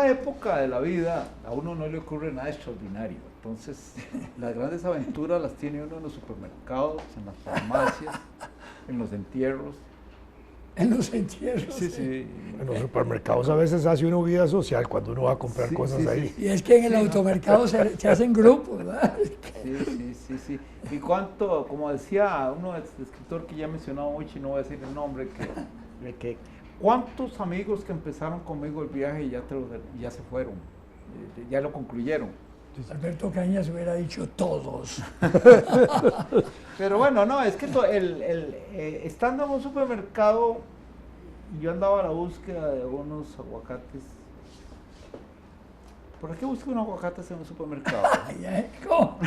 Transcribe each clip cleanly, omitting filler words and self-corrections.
esa época de la vida a uno no le ocurre nada extraordinario. Entonces, las grandes aventuras las tiene uno en los supermercados, en las farmacias, en los entierros. En los entierros. Sí, sí. En los supermercados a veces hace uno vida social cuando uno va a comprar Sí, cosas sí, ahí. sí. Y es que en el automercado se hacen grupos, ¿verdad? Sí. Y cuánto, como decía uno escritor que ya he mencionado mucho y no voy a decir el nombre, que cuántos amigos que empezaron conmigo el viaje ya se fueron, ya lo concluyeron. Alberto Cañas hubiera dicho todos. Pero bueno, no, es que estando en un supermercado, yo andaba a la búsqueda de unos aguacates. ¿Por qué busco unos aguacates en un supermercado? ¿Cómo?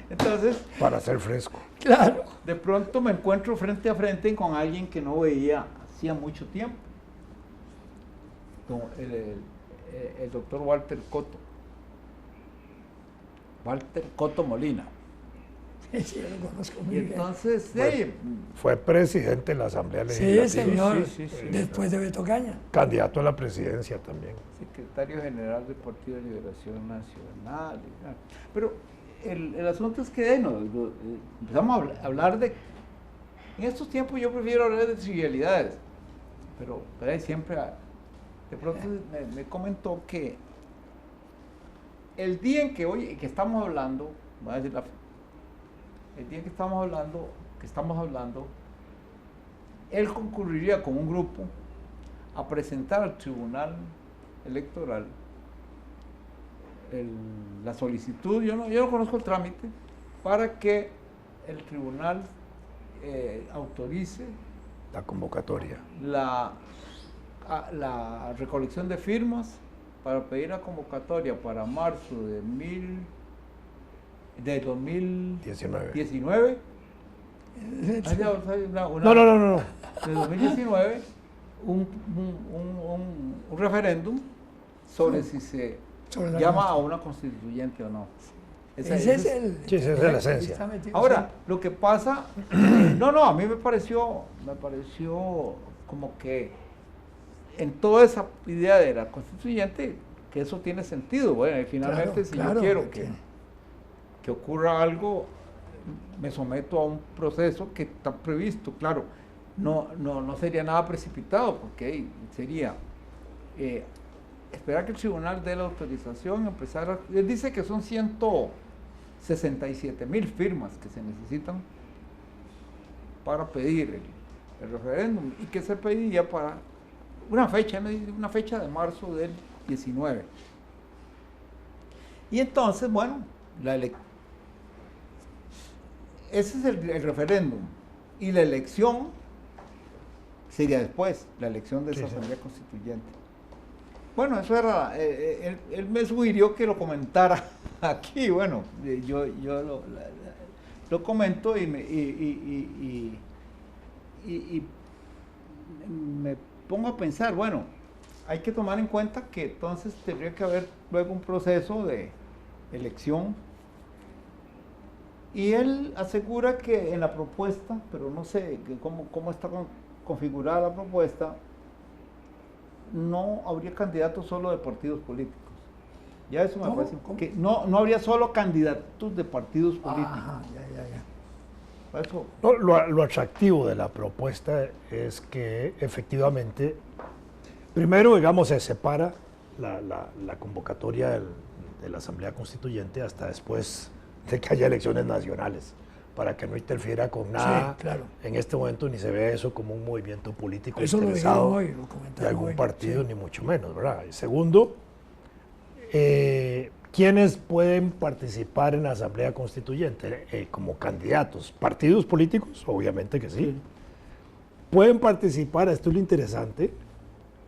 Entonces, Para ser fresco. Claro. de pronto me encuentro frente a frente con alguien que no veía hacía mucho tiempo. El doctor Walter Cotto Molina. Sí, yo lo conozco muy Y bien. entonces, Fue presidente de la Asamblea Sí, Legislativa. señor. sí. Después de Beto Caña. Candidato a la presidencia también. secretario general del Partido de Liberación Nacional. Pero el asunto es que empezamos a hablar de... En estos tiempos yo prefiero hablar de trivialidades, pero ahí siempre... De pronto me comentó que el día en que estamos hablando, voy a decir el día que estamos hablando, él concurriría con un grupo a presentar al Tribunal Electoral la solicitud, yo no conozco el trámite, para que el tribunal autorice La convocatoria. la recolección de firmas para pedir la convocatoria para marzo de 2019. No. De 2019, un referéndum sobre si se llama a una constituyente o no. Ese es el... Sí, esa es la esencia. Ahora, lo que pasa, a mí me pareció como que en toda esa idea de la constituyente, que eso tiene sentido. Bueno, y finalmente, yo quiero que ocurra algo, me someto a un proceso que está previsto. Claro, no sería nada precipitado, porque sería esperar que el tribunal dé la autorización, él dice que son 167,000 firmas que se necesitan para pedir el referéndum, y que se pediría para una fecha de marzo del 19. Y entonces, bueno, ese es el referéndum, y la elección sería después, la elección de esa asamblea constituyente. Bueno, eso era, él me sugirió que lo comentara aquí. Bueno, yo lo comento y me pongo a pensar, bueno, hay que tomar en cuenta que entonces tendría que haber luego un proceso de elección, y él asegura que en la propuesta, pero no sé cómo está configurada la propuesta, no habría candidatos solo de partidos políticos. Ya eso me parece que no habría solo candidatos de partidos políticos. Ya. Eso. No, lo atractivo de la propuesta es que efectivamente, primero, digamos, se separa la convocatoria de la Asamblea Constituyente hasta después de que haya elecciones nacionales, para que no interfiera con nada. Sí, claro. En este momento ni se ve eso como un movimiento político eso interesado lo comentaron de algún hoy, partido, sí. ni mucho menos, ¿verdad? Y segundo, ¿quiénes pueden participar en la Asamblea Constituyente como candidatos? ¿Partidos políticos? Obviamente que sí. Pueden participar, esto es lo interesante,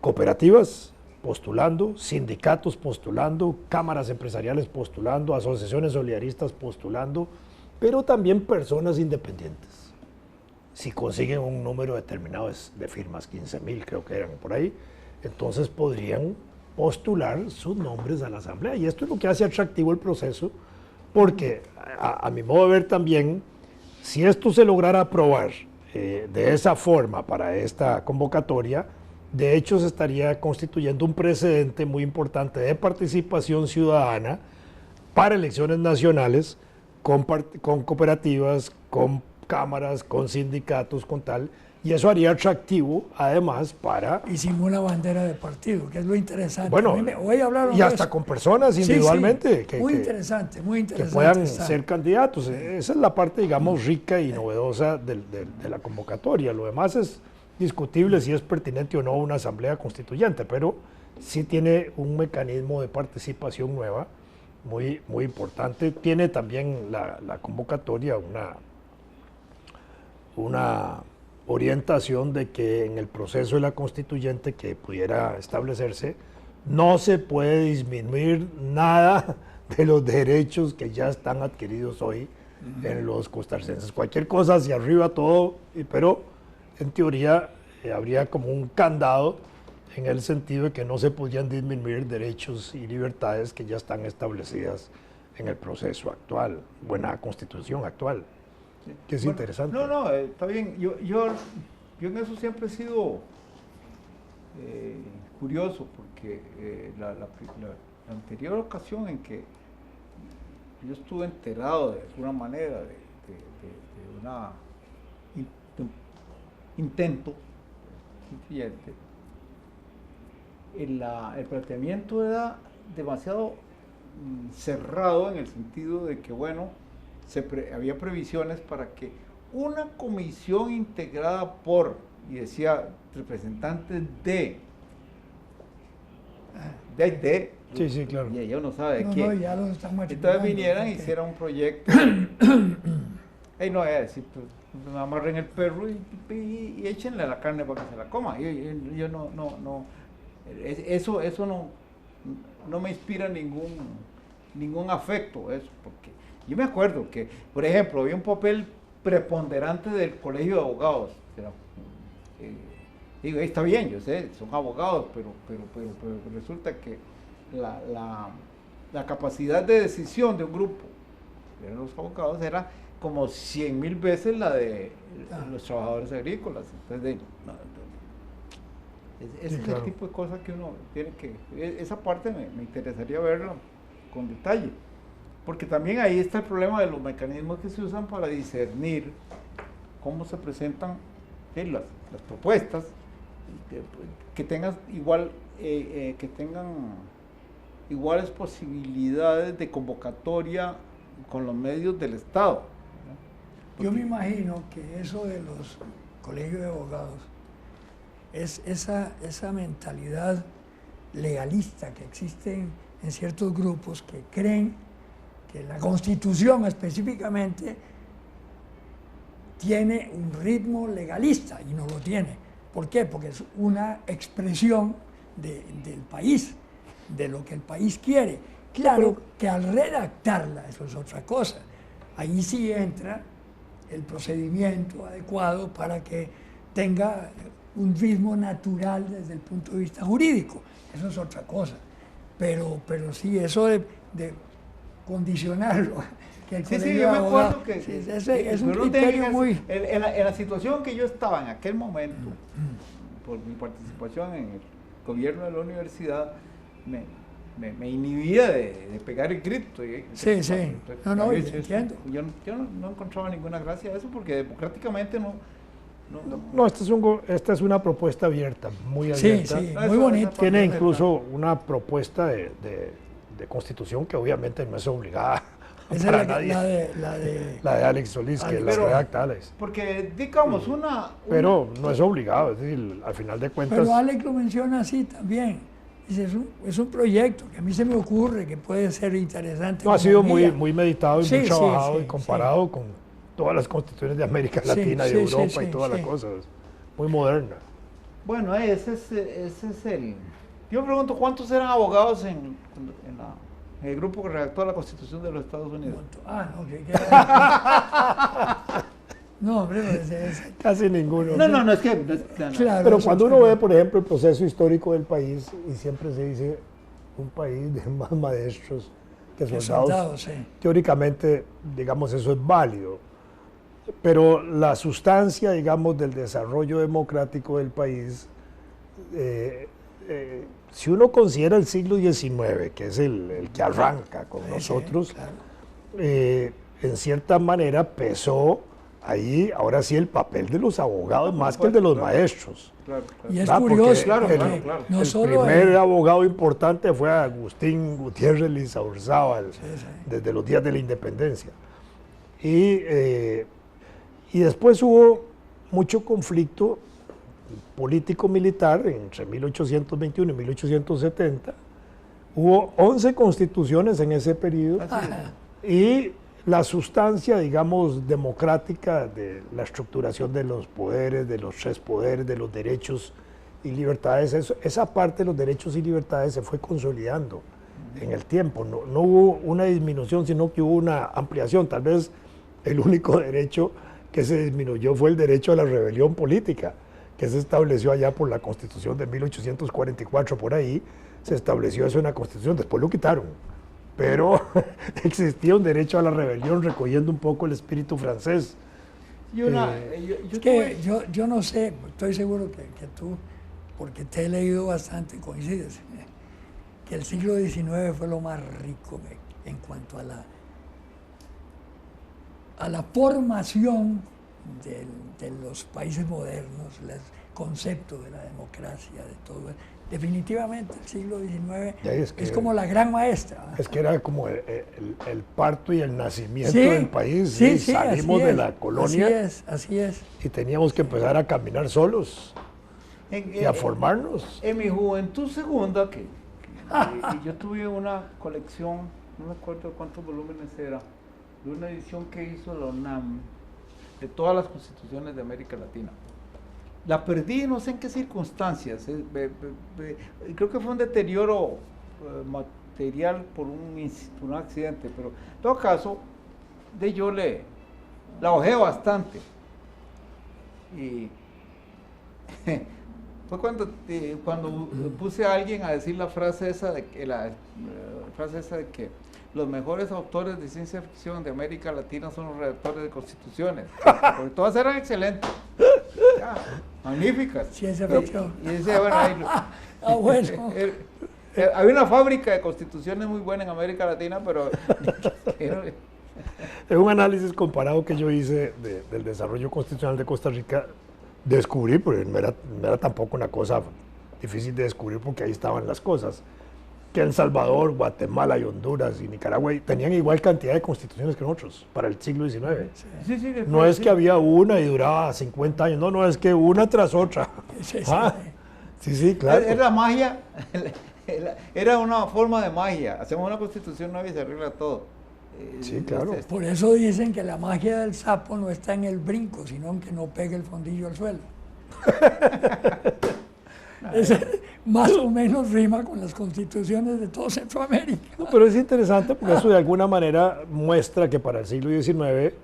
cooperativas postulando, sindicatos postulando, cámaras empresariales postulando, asociaciones solidaristas postulando, pero también personas independientes. Si consiguen un número determinado de firmas, 15,000 creo que eran por ahí, entonces podrían postular sus nombres a la Asamblea. Y esto es lo que hace atractivo el proceso, porque a mi modo de ver también, si esto se lograra aprobar de esa forma para esta convocatoria, de hecho se estaría constituyendo un precedente muy importante de participación ciudadana para elecciones nacionales con cooperativas, con cámaras, con sindicatos, con tal, y eso haría atractivo además para... Y sin una bandera de partido, que es lo interesante. Bueno, hoy hablaron y hasta eso. con personas individualmente muy interesante, muy que interesante. puedan ser candidatos. Esa es la parte, digamos, rica y novedosa de la convocatoria. Lo demás es discutible si es pertinente o no una asamblea constituyente, pero sí tiene un mecanismo de participación nueva muy, muy importante. Tiene también la convocatoria una orientación de que en el proceso de la constituyente que pudiera establecerse no se puede disminuir nada de los derechos que ya están adquiridos hoy en los costarricenses. Cualquier cosa hacia arriba, todo, pero en teoría habría como un candado en el sentido de que no se podían disminuir derechos y libertades que ya están establecidas en el proceso actual, buena constitución actual. Que es interesante. No, está bien. Yo en eso siempre he sido curioso, porque la anterior ocasión en que yo estuve enterado de alguna manera de un intento influyente, el planteamiento era demasiado cerrado en el sentido de que, bueno, había previsiones para que una comisión integrada por, y decía, representantes sí, claro. Y ya uno sabe de quién. No, ya los están Entonces vinieran y hicieran un proyecto. No es decir, pues, amarren el perro y échenle la carne para que se la coma. Yo no, eso no me inspira ningún afecto, eso, porque yo me acuerdo que, por ejemplo, había un papel preponderante del Colegio de Abogados. Digo, está bien, yo sé, son abogados, pero resulta que la capacidad de decisión de un grupo de los abogados era como 100,000 veces la de los trabajadores agrícolas. Entonces, ese es el tipo de cosas que uno tiene que... Esa parte me interesaría verla con detalle. Porque también ahí está el problema de los mecanismos que se usan para discernir cómo se presentan las propuestas, que tengan iguales posibilidades de convocatoria con los medios del Estado. Yo me imagino que eso de los colegios de abogados es esa mentalidad legalista que existe en ciertos grupos que creen que la Constitución específicamente tiene un ritmo legalista y no lo tiene. ¿Por qué? Porque es una expresión del país, de lo que el país quiere. Claro que al redactarla, eso es otra cosa. Ahí sí entra el procedimiento adecuado para que tenga un ritmo natural desde el punto de vista jurídico. Eso es otra cosa. Pero sí, eso de condicionarlo. Que el yo me acuerdo que es un criterio muy... En la situación que yo estaba en aquel momento, por mi participación en el gobierno de la universidad, me inhibía de pegar el grito. Sí. Entiendo. Yo no encontraba ninguna gracia a eso, porque democráticamente no. Esta es una propuesta abierta, muy abierta. Sí, muy bonita. Tiene incluso una propuesta de constitución que obviamente no es obligada para nadie. La de Alex Solís, que la redacta Alex. Porque, digamos, Pero no es obligado, es decir, al final de cuentas... Pero Alex lo menciona así también. Dice, es un proyecto que a mí se me ocurre que puede ser interesante. No, ha sido muy meditado y muy trabajado y comparado con todas las constituciones de América Latina y Europa y todas las cosas. Muy moderna. Bueno, ese es el... Yo me pregunto, ¿cuántos eran abogados en el grupo que redactó la Constitución de los Estados Unidos? No, hombre, casi ninguno. No, es que... Claro, pero cuando uno ve, por ejemplo, el proceso histórico del país, y siempre se dice un país de más maestros que soldados, teóricamente, digamos, eso es válido. Pero la sustancia, digamos, del desarrollo democrático del país si uno considera el siglo XIX, que es el que arranca con nosotros, claro. En cierta manera pesó ahí, ahora sí, el papel de los abogados más que el de los maestros. Claro, claro. Y es Porque curioso, claro, porque claro. no el solo primer abogado importante fue Agustín Gutiérrez Lizaurzábal, desde los días de la independencia. Y después hubo mucho conflicto político-militar entre 1821 y 1870. Hubo 11 constituciones en ese periodo y la sustancia, digamos, democrática de la estructuración de los poderes, de los 3 poderes, de los derechos y libertades, esa parte de los derechos y libertades se fue consolidando en el tiempo. No hubo una disminución, sino que hubo una ampliación. Tal vez el único derecho que se disminuyó fue el derecho a la rebelión política, que se estableció allá por la Constitución de 1844, por ahí se estableció eso en la Constitución, después lo quitaron, pero existía un derecho a la rebelión recogiendo un poco el espíritu francés. Y una, es que yo no sé, estoy seguro que tú, porque te he leído bastante, coincides, que el siglo XIX fue lo más rico en cuanto a la formación de los países modernos, el concepto de la democracia, de todo. Definitivamente el siglo XIX es como la gran maestra. Es que era como el parto y el nacimiento Sí, del país. sí, Salimos de la colonia así es. y teníamos que empezar a caminar solos y a formarnos. En mi juventud segunda, y yo tuve una colección, no me acuerdo cuántos volúmenes era, de una edición que hizo la UNAM de todas las constituciones de América Latina. La perdí, no sé en qué circunstancias, creo que fue un deterioro material por un accidente, pero en todo caso, yo la hojé bastante. Y fue cuando puse a alguien a decir la frase esa de que los mejores autores de ciencia ficción de América Latina son los redactores de constituciones, porque todas eran excelentes, magníficas. Ciencia ficción. Y decía, bueno, ahí bueno. Había una fábrica de constituciones muy buena en América Latina, pero En un análisis comparado que yo hice del desarrollo constitucional de Costa Rica, descubrí, porque no era tampoco una cosa difícil de descubrir porque ahí estaban las cosas, que El Salvador, Guatemala y Honduras y Nicaragua tenían igual cantidad de constituciones que nosotros para el siglo XIX. Sí, No es que había una y duraba 50 años, no, es que una tras otra. Sí, claro. Era la magia, era una forma de magia. Hacemos una constitución nueva y se arregla todo. Sí, claro. Por eso dicen que la magia del sapo no está en el brinco, sino en que no pegue el fondillo al suelo. Más o menos rima con las constituciones de toda Centroamérica. No, pero es interesante porque eso de alguna manera muestra que para el siglo XIX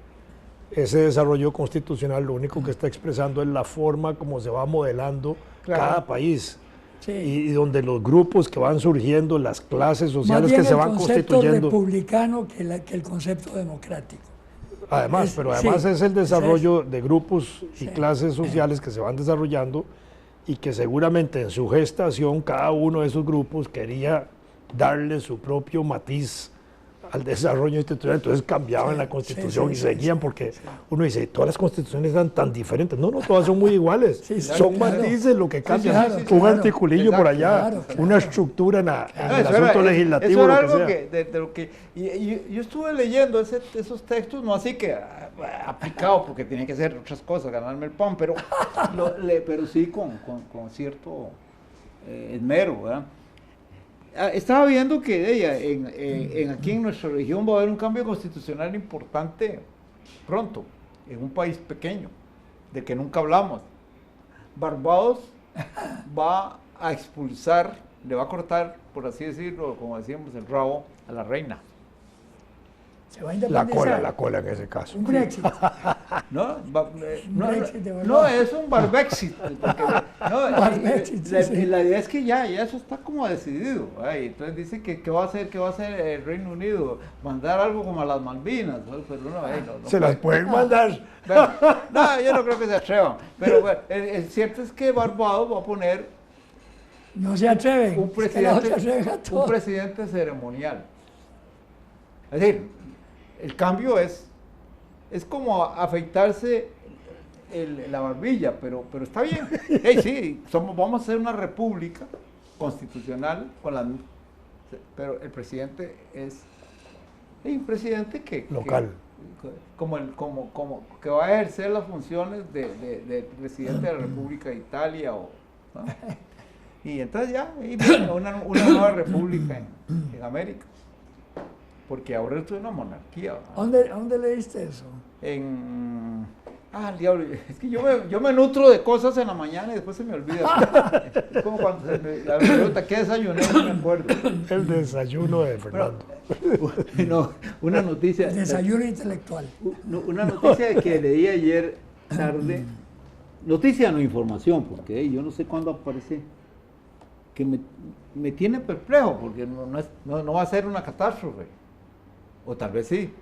ese desarrollo constitucional lo único que está expresando es la forma como se va modelando cada país. Sí. Y donde los grupos que van surgiendo, las clases sociales que se van constituyendo. Más bien el concepto republicano que el concepto democrático. Además, es el desarrollo de grupos y clases sociales que se van desarrollando y que seguramente en su gestación cada uno de esos grupos quería darle su propio matiz al desarrollo institucional, entonces cambiaban la constitución y seguían porque uno dice, todas las constituciones eran tan diferentes. No, todas son muy iguales. Son matices lo que cambia. Un articulillo por allá, una estructura en el asunto legislativo. Eso era algo de lo que yo estuve leyendo esos textos, no así que aplicado, porque tenía que hacer otras cosas, ganarme el pan, pero sí con cierto esmero, ¿verdad? Estaba viendo que aquí en nuestra región va a haber un cambio constitucional importante pronto, en un país pequeño, de que nunca hablamos. Barbados va a expulsar, le va a cortar, por así decirlo, como decíamos, el rabo a la reina. Se va a independizar. La cola en ese caso. Un Brexit. No, es un Barbexit. La idea es que ya eso está como decidido. Entonces dice que va a hacer el Reino Unido, mandar algo como a las Malvinas. Pero no se las pueden mandar. No, yo no creo que se atrevan. Pero bueno, el cierto es que Barbados va a poner No se atreven. un Es que la otra presidente, atreven a todo. un presidente ceremonial. Es decir, el cambio es como afeitarse la barbilla, pero está bien. Hey, sí, vamos a ser una república constitucional, pero el presidente es un presidente Local. como que va a ejercer las funciones de presidente de la República de Italia, ¿no? Y entonces ya ahí viene una nueva república en América, porque ahora esto es una monarquía, ¿verdad? ¿Dónde leíste eso? El diablo, es que yo me nutro de cosas en la mañana y después se me olvida. Es como cuando la pregunta, ¿qué desayuné? No me acuerdo. El desayuno de Fernando. No, una noticia. Desayuno intelectual. Una noticia que leí ayer tarde. Noticia, no información, porque yo no sé cuándo aparece. Que me tiene perplejo, porque no va a ser una catástrofe. O tal vez sí.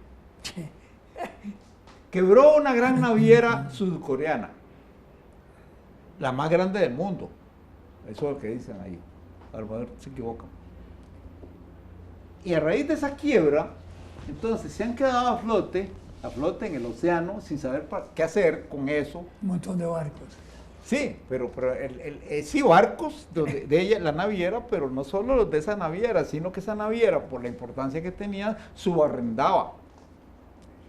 Quebró una gran naviera sudcoreana, la más grande del mundo. Eso es lo que dicen ahí. A lo mejor se equivocan. Y a raíz de esa quiebra, entonces se han quedado a flote en el océano, sin saber qué hacer con eso. Un montón de barcos. Sí, pero sí, barcos de ella, la naviera, pero no solo los de esa naviera, sino que esa naviera, por la importancia que tenía, subarrendaba.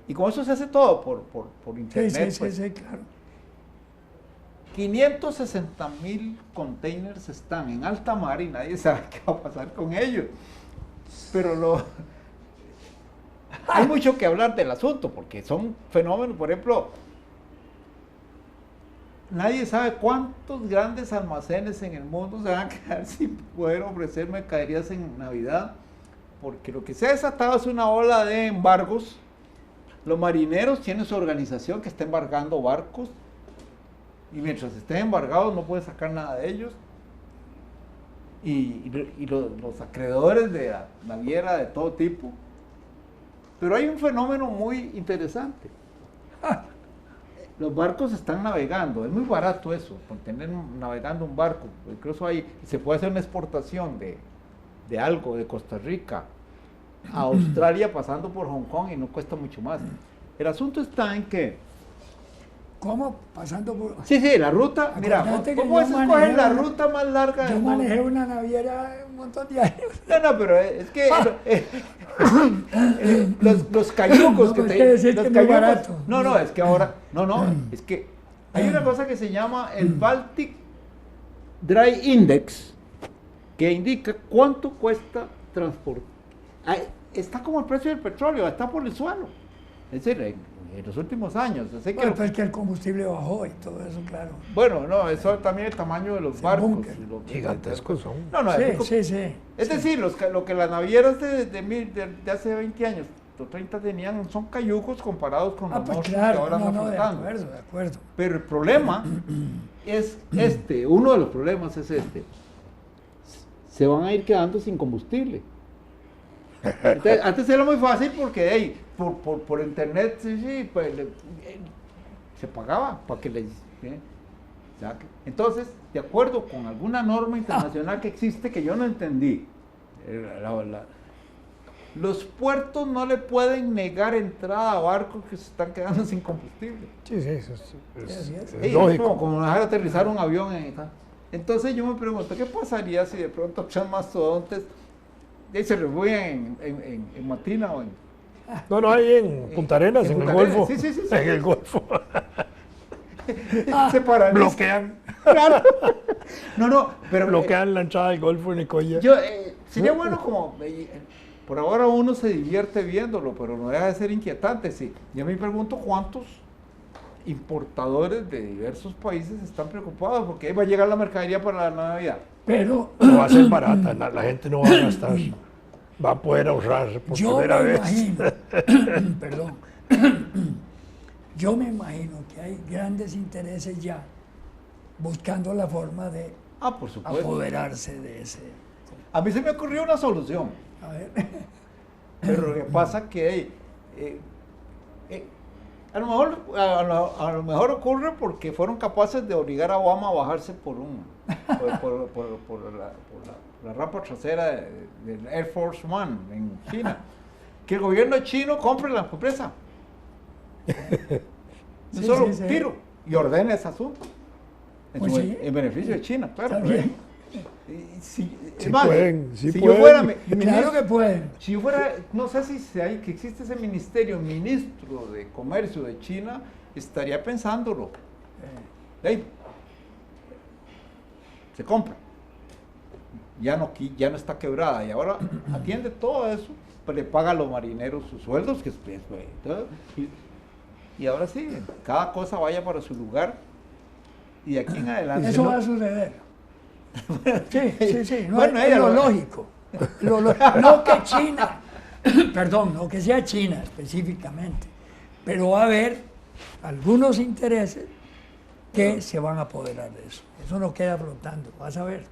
Y con eso se hace todo por internet. Sí, pues. sí, claro. 560,000 containers están en alta mar y nadie sabe qué va a pasar con ellos. Pero hay mucho que hablar del asunto, porque son fenómenos, por ejemplo, nadie sabe cuántos grandes almacenes en el mundo se van a quedar sin poder ofrecer mercaderías en Navidad, porque lo que se ha desatado es una ola de embargos. Los marineros tienen su organización que está embargando barcos, y mientras estén embargados no puede sacar nada de ellos. Y los acreedores de la naviera de todo tipo. Pero hay un fenómeno muy interesante. Los barcos están navegando, es muy barato eso, tener navegando un barco. Incluso se puede hacer una exportación de algo de Costa Rica a Australia pasando por Hong Kong y no cuesta mucho más. El asunto está en que... ¿Cómo? Pasando por... Sí, la ruta, mira, ¿cómo es escoger la ruta más larga del Yo mundo? manejé una naviera un montón de años. No, pero es que los cayucos que es te... que decir los que es muy cayucos- barato. No, es que ahora... No, es que hay una cosa que se llama el Baltic Dry Index, que indica cuánto cuesta transportar. Está como el precio del petróleo, está por el suelo. Es decir, en los últimos años. Así que Bueno, pues que el combustible bajó y todo eso, claro. bueno, no, eso también el tamaño de los barcos. búnker. Gigantescos son. No, Sí. es decir, lo que las navieras de hace 20 años o 30 tenían son cayucos comparados con los Pues monstruos claro, que ahora no, están de flotando. acuerdo. Pero el problema es uno de los problemas es se van a ir quedando sin combustible. Entonces, antes era muy fácil porque por internet pues, se pagaba para que les saque. Entonces, de acuerdo con alguna norma internacional que existe que yo no entendí, los puertos no le pueden negar entrada a barcos que se están quedando sin combustible. Sí, eso Sí, es Sí, lógico. como dejar aterrizar un avión entonces yo me pregunto, ¿qué pasaría si de pronto echan mastodontes y se refugian en Matina o en... No, hay en Punta Arenas, en el Punta Golfo. Arenas, sí. En el Golfo. se paralizan. Bloquean. Claro. No, pero Bloquean la entrada del Golfo en Nicoya. sería bueno como... por ahora uno se divierte viéndolo, pero no deja de ser inquietante. Sí. Yo me pregunto cuántos importadores de diversos países están preocupados porque ahí va a llegar la mercadería para la Navidad. Pero No va a ser barata, la gente no va a gastar. Va a poder ahorrar por yo primera me vez. imagino, perdón, yo me imagino que hay grandes intereses ya buscando la forma de Por supuesto. apoderarse de ese. A mí se me ocurrió una solución, A ver, pero lo que pasa que A lo mejor, a lo mejor ocurre porque fueron capaces de obligar a Obama a bajarse por la rampa trasera del Air Force One en China. Que el gobierno chino compre la empresa. Un solo tiro y ordene ese asunto. En beneficio de China, claro. Si pueden. Yo fuera claro que pueden. Si yo fuera, no sé si hay que existe ese ministerio, ministro de comercio de China, estaría pensándolo. Se compra. Ya no está quebrada y ahora atiende todo eso, pues le paga a los marineros sus sueldos, y ahora sí, cada cosa vaya para su lugar y de aquí en adelante. Eso va a suceder. Sí, no, bueno, es lo lógico. No que China, perdón, no que sea China específicamente, pero va a haber algunos intereses que se van a apoderar de eso. Eso no queda flotando, vas a ver.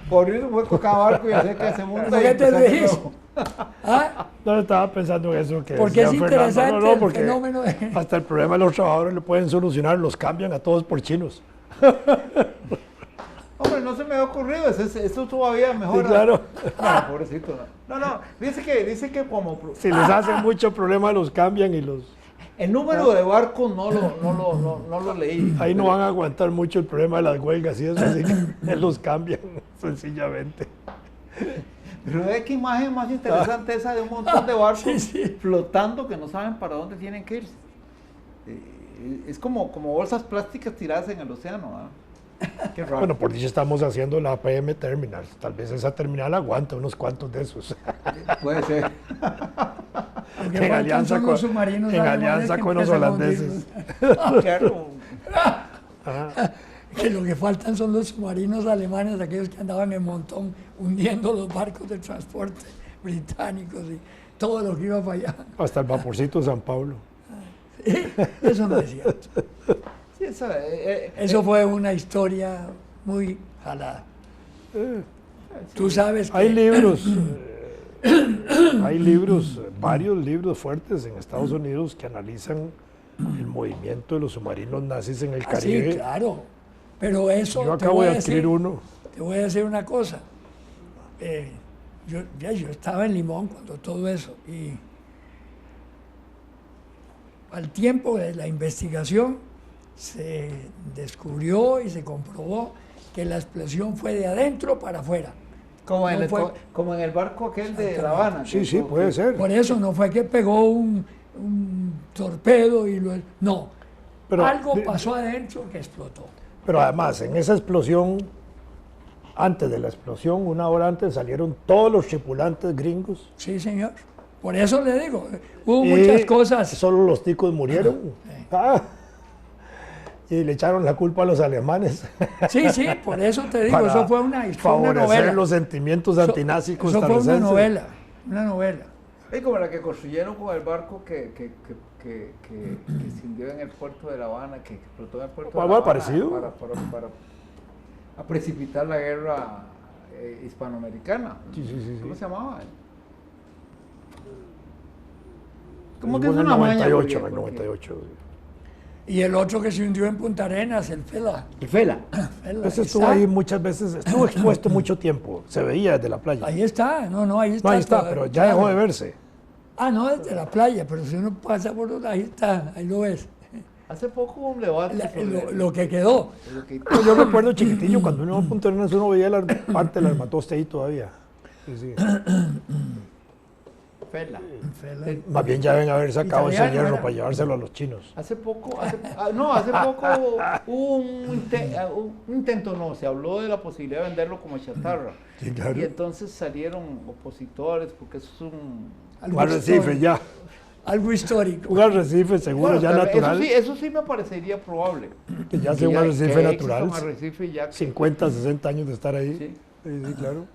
Por eso fue con cada barco y hacer que se monta. ¿Por qué te reís? ¿Ah? No estaba pensando en eso. Porque es interesante el fenómeno de... Hasta el problema de los trabajadores lo pueden solucionar, los cambian a todos por chinos. Hombre, no se me ha ocurrido, eso todavía mejor. Sí, claro. No, pobrecito. No, dice que como... Si les hacen mucho problema, los cambian y los... El número de barcos no lo leí. Ahí no van a aguantar mucho el problema de las huelgas y eso, así que los cambian, sencillamente. Pero ve qué imagen más interesante esa de un montón de barcos flotando que no saben para dónde tienen que irse. Es como bolsas plásticas tiradas en el océano, ¿no? Qué raro. Bueno, por dicho estamos haciendo la APM Terminal. Tal vez esa terminal aguanta unos cuantos de esos. Puede ser. En alianza con los submarinos los holandeses. Claro. Que lo que faltan son los submarinos alemanes, aquellos que andaban en montón hundiendo los barcos de transporte británicos y todo lo que iba para allá. Hasta el vaporcito de San Pablo. Eso no es cierto. Sí, eso fue una historia muy jalada. Tú sabes que... Hay libros, varios libros fuertes en Estados Unidos que analizan el movimiento de los submarinos nazis en el Caribe. Sí, claro. Pero eso... Yo acabo de adquirir uno. Te voy a decir una cosa. Yo estaba en Limón cuando todo eso y al tiempo de la investigación se descubrió y se comprobó que la explosión fue de adentro para afuera. Como en el barco aquel de La Habana. Sí, puede ser. Por eso no fue que pegó un torpedo y no. Pero algo pasó adentro que explotó. Pero además, en esa explosión, antes de la explosión, una hora antes, salieron todos los tripulantes gringos. Sí, señor. Por eso le digo, hubo muchas cosas. Solo los ticos murieron. Y le echaron la culpa a los alemanes. Sí, por eso te digo, eso fue una novela. Favorecer los sentimientos antinazis costarricenses. Eso fue una novela. Es como la que construyeron con el barco que se hundió en el puerto de La Habana, que explotó en el puerto de La Habana. Parecido. Para precipitar la guerra hispanoamericana. Sí. ¿Cómo se llamaba? ¿Cómo que es una maña? En el 98. Y el otro que se hundió en Punta Arenas, el Fela. El Fela. Ese estuvo ahí muchas veces, estuvo expuesto mucho tiempo, se veía desde la playa. Ahí está, ahí está. No, ahí está, pero ya dejó de verse. No, desde la playa, pero si uno pasa por ahí está, ahí lo ves. Hace poco un debate lo que quedó. Yo recuerdo chiquitillo, cuando uno iba a Punta Arenas, uno veía la parte del armatoste ahí todavía. Sí. Fela. Más bien ya deben haber sacado ese hierro para llevárselo a los chinos. Hace poco hubo un intento, se habló de la posibilidad de venderlo como chatarra. Sí, claro. Y entonces salieron opositores, porque eso es un arrecife ya. Algo histórico. Un arrecife seguro, ya natural. Eso sí me parecería probable. Que ya sea un arrecife natural. Un arrecife ya 50, 60 años de estar ahí. Sí, claro.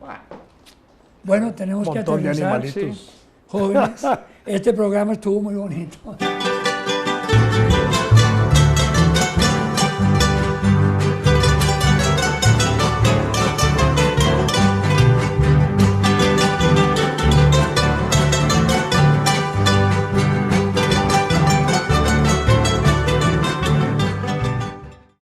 Bueno, tenemos que aterrizar. Un montón de animalitos. Jóvenes, este programa estuvo muy bonito.